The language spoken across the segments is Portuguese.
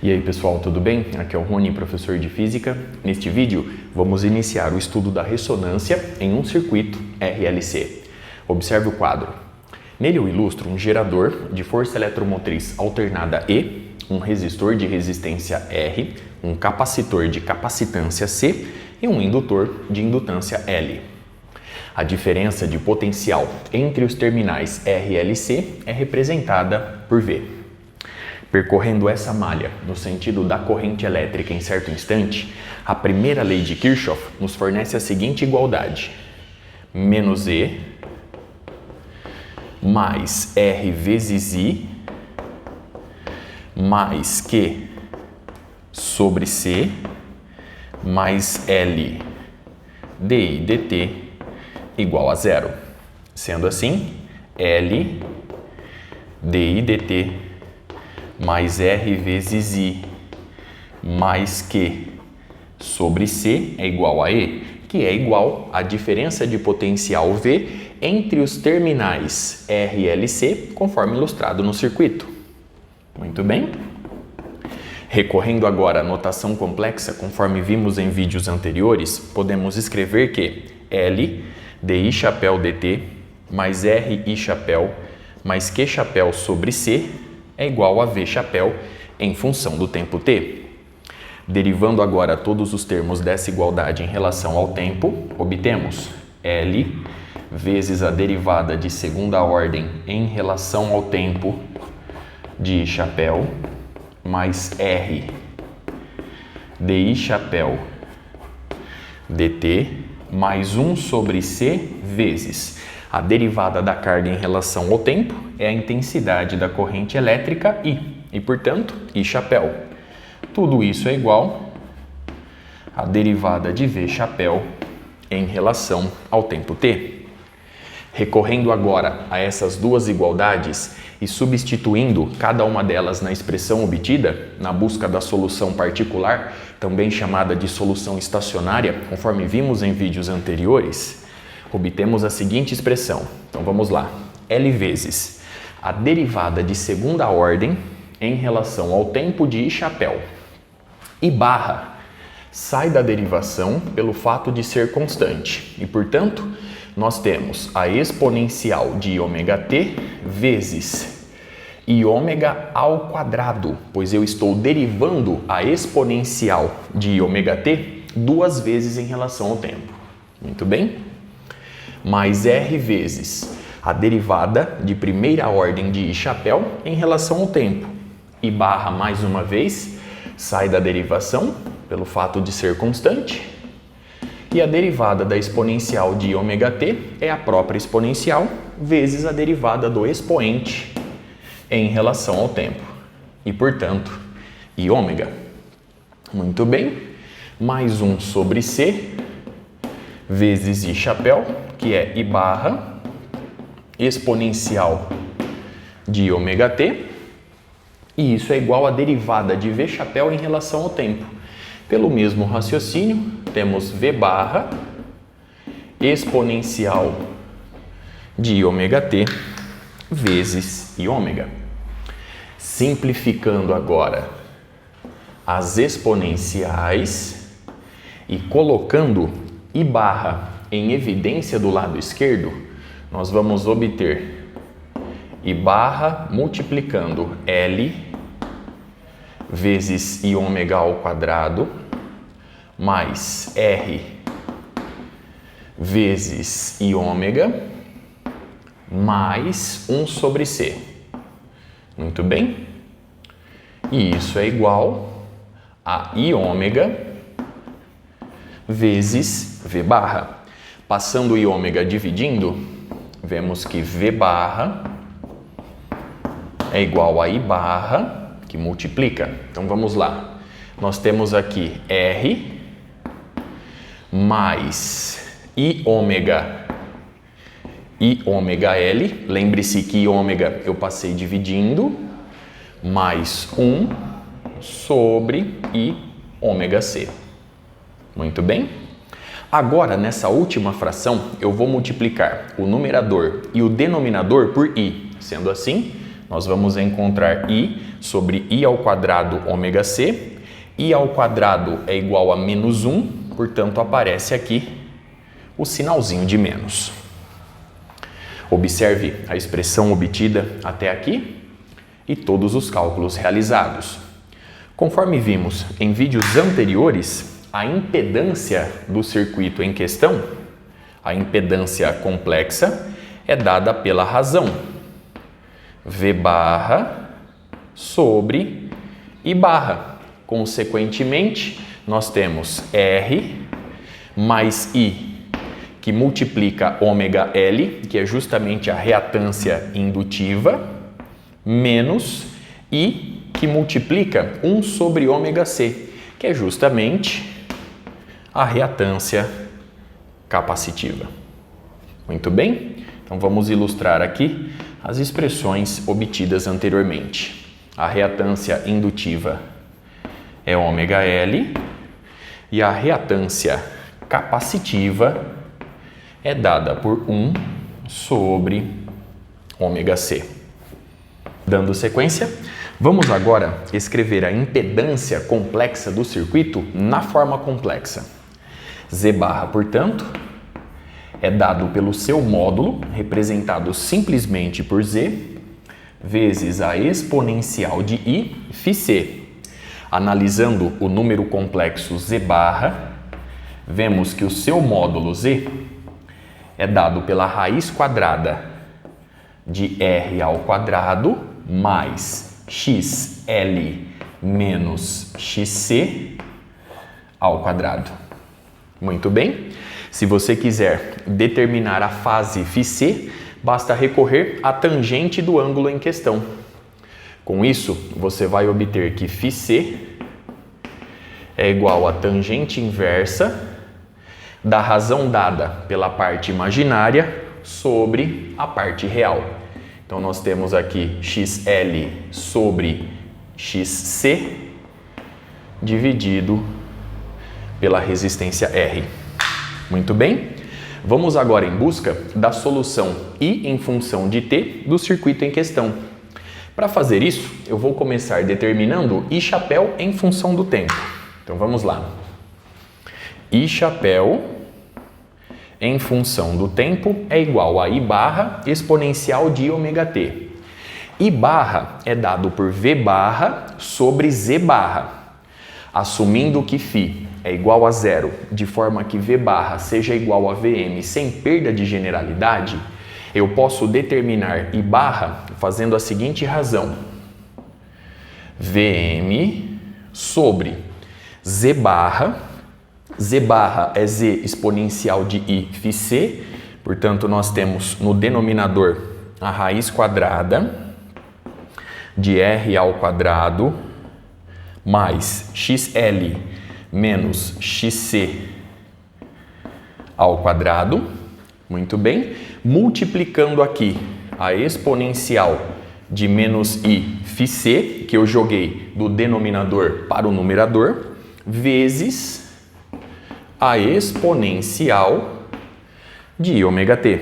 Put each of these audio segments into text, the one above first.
E aí pessoal, tudo bem? Aqui é o Rony, professor de Física. Neste vídeo vamos iniciar o estudo da ressonância em um circuito RLC. Observe o quadro. Nele eu ilustro um gerador de força eletromotriz alternada E, um resistor de resistência R, um capacitor de capacitância C e um indutor de indutância L. A diferença de potencial entre os terminais RLC é representada por V. Percorrendo essa malha no sentido da corrente elétrica em certo instante, a primeira lei de Kirchhoff nos fornece a seguinte igualdade: menos E mais R vezes I mais Q sobre C mais L dI dt igual a zero. Sendo assim, L dI dt mais R vezes I mais Q sobre C é igual a E, que é igual à diferença de potencial V entre os terminais RLC, conforme ilustrado no circuito. Muito bem? Recorrendo agora à notação complexa, conforme vimos em vídeos anteriores, podemos escrever que L dI chapéu dt mais R I chapéu mais Q chapéu sobre C é igual a V chapéu em função do tempo t. Derivando agora todos os termos dessa igualdade em relação ao tempo, obtemos L vezes a derivada de segunda ordem em relação ao tempo de I chapéu mais R dI chapéu dt mais 1 sobre C vezes a derivada da carga em relação ao tempo é a intensidade da corrente elétrica I, e portanto, I chapéu. Tudo isso é igual à derivada de V chapéu em relação ao tempo t. Recorrendo agora a essas duas igualdades e substituindo cada uma delas na expressão obtida, na busca da solução particular, também chamada de solução estacionária, conforme vimos em vídeos anteriores, obtemos a seguinte expressão. Então vamos lá. L vezes a derivada de segunda ordem em relação ao tempo de I chapéu. I barra sai da derivação pelo fato de ser constante. E, portanto, nós temos a exponencial de ômega-t vezes I ômega ao quadrado, pois eu estou derivando a exponencial de ômega-t duas vezes em relação ao tempo. Muito bem? Mais R vezes a derivada de primeira ordem de I chapéu em relação ao tempo. I barra, mais uma vez, sai da derivação pelo fato de ser constante. E a derivada da exponencial de ômega-t é a própria exponencial vezes a derivada do expoente em relação ao tempo. E, portanto, I ômega. Muito bem. Mais 1 sobre C vezes I chapéu, que é I barra exponencial de ômega-t, e isso é igual à derivada de V chapéu em relação ao tempo. Pelo mesmo raciocínio, temos V barra exponencial de ômega-t vezes I ômega. Simplificando agora as exponenciais e colocando I barra em evidência do lado esquerdo, nós vamos obter I barra multiplicando L vezes I ômega ao quadrado mais R vezes I ômega mais 1 sobre C. Muito bem? E isso é igual a I ômega vezes V barra. Passando I ômega dividindo, vemos que V barra é igual a I barra, que multiplica. Então vamos lá. Nós temos aqui R mais I ômega L. Lembre-se que I ômega eu passei dividindo, mais 1 sobre I ômega C. Muito bem? Agora, nessa última fração, eu vou multiplicar o numerador e o denominador por I. Sendo assim, nós vamos encontrar I sobre I ao quadrado ômega C. I ao quadrado é igual a menos 1, portanto aparece aqui o sinalzinho de menos. Observe a expressão obtida até aqui e todos os cálculos realizados. Conforme vimos em vídeos anteriores, a impedância do circuito em questão, a impedância complexa, é dada pela razão V barra sobre I barra. Consequentemente, nós temos R mais I, que multiplica ômega L, que é justamente a reatância indutiva, menos I, que multiplica 1 sobre ômega C, que é justamente a reatância capacitiva. Muito bem? Então vamos ilustrar aqui as expressões obtidas anteriormente. A reatância indutiva é ômega L e a reatância capacitiva é dada por 1 sobre ômega C. Dando sequência, vamos agora escrever a impedância complexa do circuito na forma complexa. Z barra, portanto, é dado pelo seu módulo, representado simplesmente por Z, vezes a exponencial de I, φC. Analisando o número complexo Z barra, vemos que o seu módulo Z é dado pela raiz quadrada de R ao quadrado mais XL menos XC ao quadrado. Muito bem. Se você quiser determinar a fase φC, basta recorrer à tangente do ângulo em questão. Com isso, você vai obter que φC é igual a tangente inversa da razão dada pela parte imaginária sobre a parte real. Então, nós temos aqui XL sobre XC dividido pela resistência R. Muito bem? Vamos agora em busca da solução I em função de t do circuito em questão. Para fazer isso, eu vou começar determinando I chapéu em função do tempo. Então vamos lá. I chapéu em função do tempo é igual a I barra exponencial de ômega t. I barra é dado por V barra sobre Z barra. Assumindo que φ é igual a zero, de forma que V barra seja igual a Vm sem perda de generalidade, eu posso determinar I barra fazendo a seguinte razão. Vm sobre Z barra é Z exponencial de I φC, portanto nós temos no denominador a raiz quadrada de R ao quadrado mais XL menos XC ao quadrado. Muito bem. Multiplicando aqui a exponencial de menos I φC, que eu joguei do denominador para o numerador, vezes a exponencial de ômega t.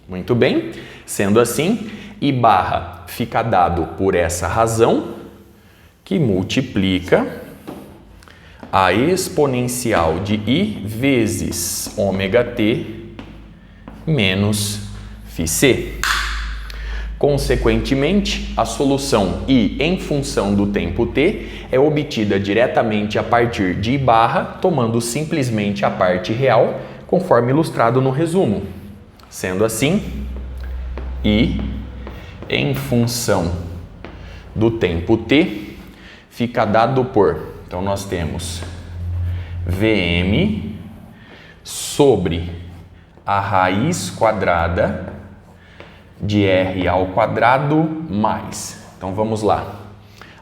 Muito bem. Sendo assim, I barra fica dado por essa razão, que multiplica a exponencial de I vezes ômega t menos φC. Consequentemente, a solução I em função do tempo t é obtida diretamente a partir de I barra, tomando simplesmente a parte real, conforme ilustrado no resumo. Sendo assim, I em função do tempo t fica dado por, então nós temos Vm sobre a raiz quadrada de R ao quadrado mais. Então vamos lá.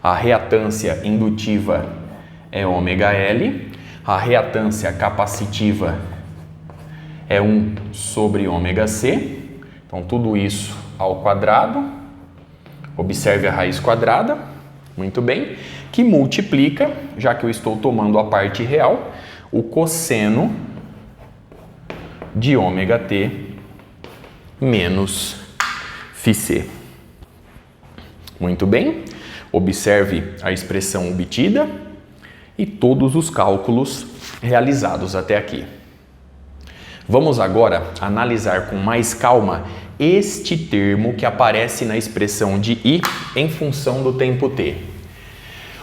A reatância indutiva é ômega L, a reatância capacitiva é 1 sobre ômega C. Então tudo isso ao quadrado. Observe a raiz quadrada. Muito bem. Que multiplica, já que eu estou tomando a parte real, o cosseno de ômega t menos φC. Muito bem, observe a expressão obtida e todos os cálculos realizados até aqui. Vamos agora analisar com mais calma este termo que aparece na expressão de I em função do tempo t.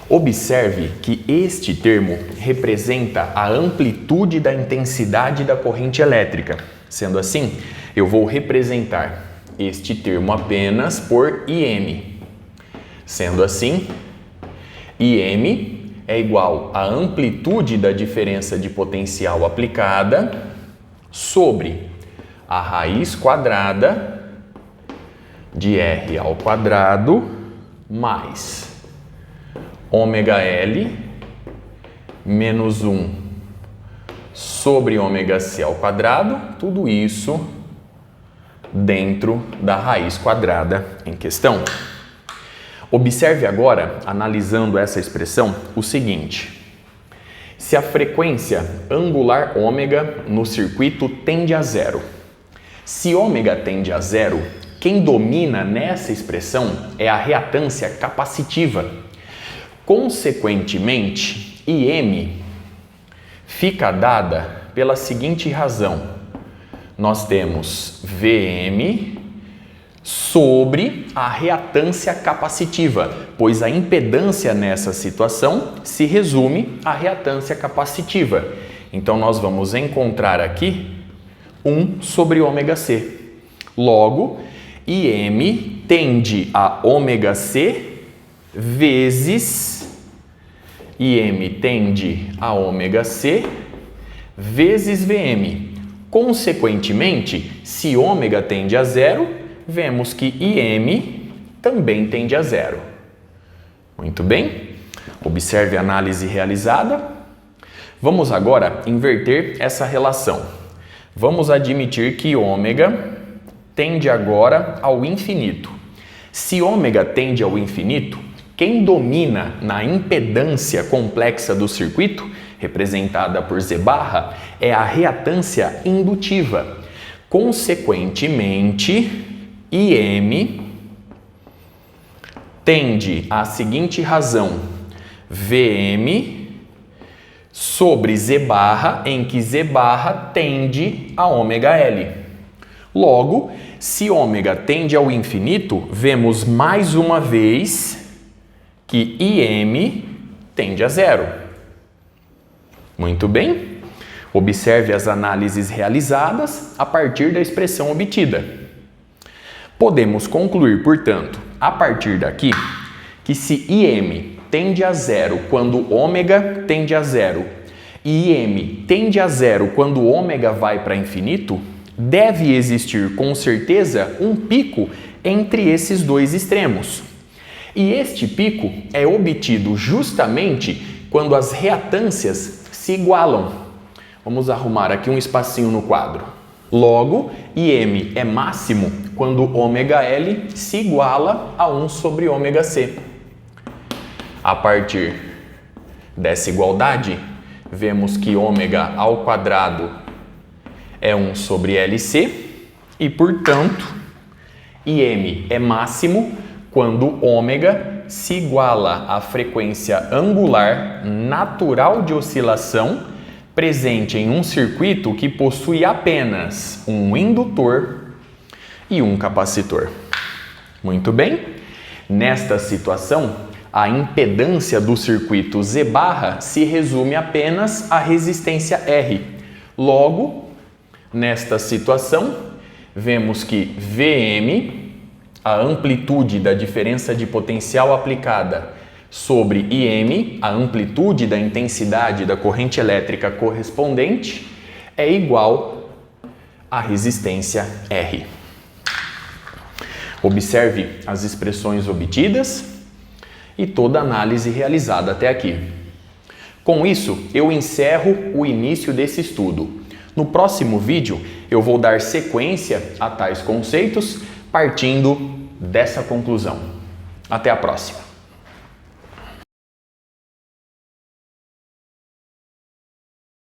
Observe que este termo representa a amplitude da intensidade da corrente elétrica. Sendo assim, eu vou representar este termo apenas por IM. Sendo assim, IM é igual à amplitude da diferença de potencial aplicada sobre a raiz quadrada de R ao quadrado mais ômega L menos 1 sobre ômega C ao quadrado, tudo isso dentro da raiz quadrada em questão. Observe agora, analisando essa expressão, o seguinte: se a frequência angular ômega no circuito tende a zero, se ômega tende a zero, quem domina nessa expressão é a reatância capacitiva. Consequentemente, IM fica dada pela seguinte razão: nós temos VM sobre a reatância capacitiva, pois a impedância nessa situação se resume à reatância capacitiva. Então, nós vamos encontrar aqui 1 sobre ômega C. Logo, IM tende a ômega C vezes IM tende a ômega C vezes VM. Consequentemente, se ômega tende a zero, vemos que IM também tende a zero. Muito bem, observe a análise realizada. Vamos agora inverter essa relação. Vamos admitir que ômega tende agora ao infinito. Se ômega tende ao infinito, quem domina na impedância complexa do circuito, representada por Z barra, é a reatância indutiva. Consequentemente, IM tende à seguinte razão: VM sobre Z barra, em que Z barra tende a ômega L. Logo, se ômega tende ao infinito, vemos mais uma vez que IM tende a zero. Muito bem, observe as análises realizadas a partir da expressão obtida. Podemos concluir, portanto, a partir daqui, que se IM tende a zero quando ômega tende a zero e IM tende a zero quando ômega vai para infinito, deve existir com certeza um pico entre esses dois extremos. E este pico é obtido justamente quando as reatâncias se igualam. Vamos arrumar aqui um espacinho no quadro. Logo, IM é máximo quando ômega L se iguala a 1 sobre ômega C. A partir dessa igualdade, vemos que ômega ao quadrado é 1 sobre LC e, portanto, IM é máximo quando ômega se iguala à frequência angular natural de oscilação presente em um circuito que possui apenas um indutor e um capacitor. Muito bem, nesta situação, a impedância do circuito Z barra se resume apenas à resistência R. Logo, nesta situação, vemos que VM, a amplitude da diferença de potencial aplicada, sobre IM, a amplitude da intensidade da corrente elétrica correspondente, é igual à resistência R. Observe as expressões obtidas e toda a análise realizada até aqui. Com isso, eu encerro o início desse estudo. No próximo vídeo, eu vou dar sequência a tais conceitos, partindo dessa conclusão. Até a próxima!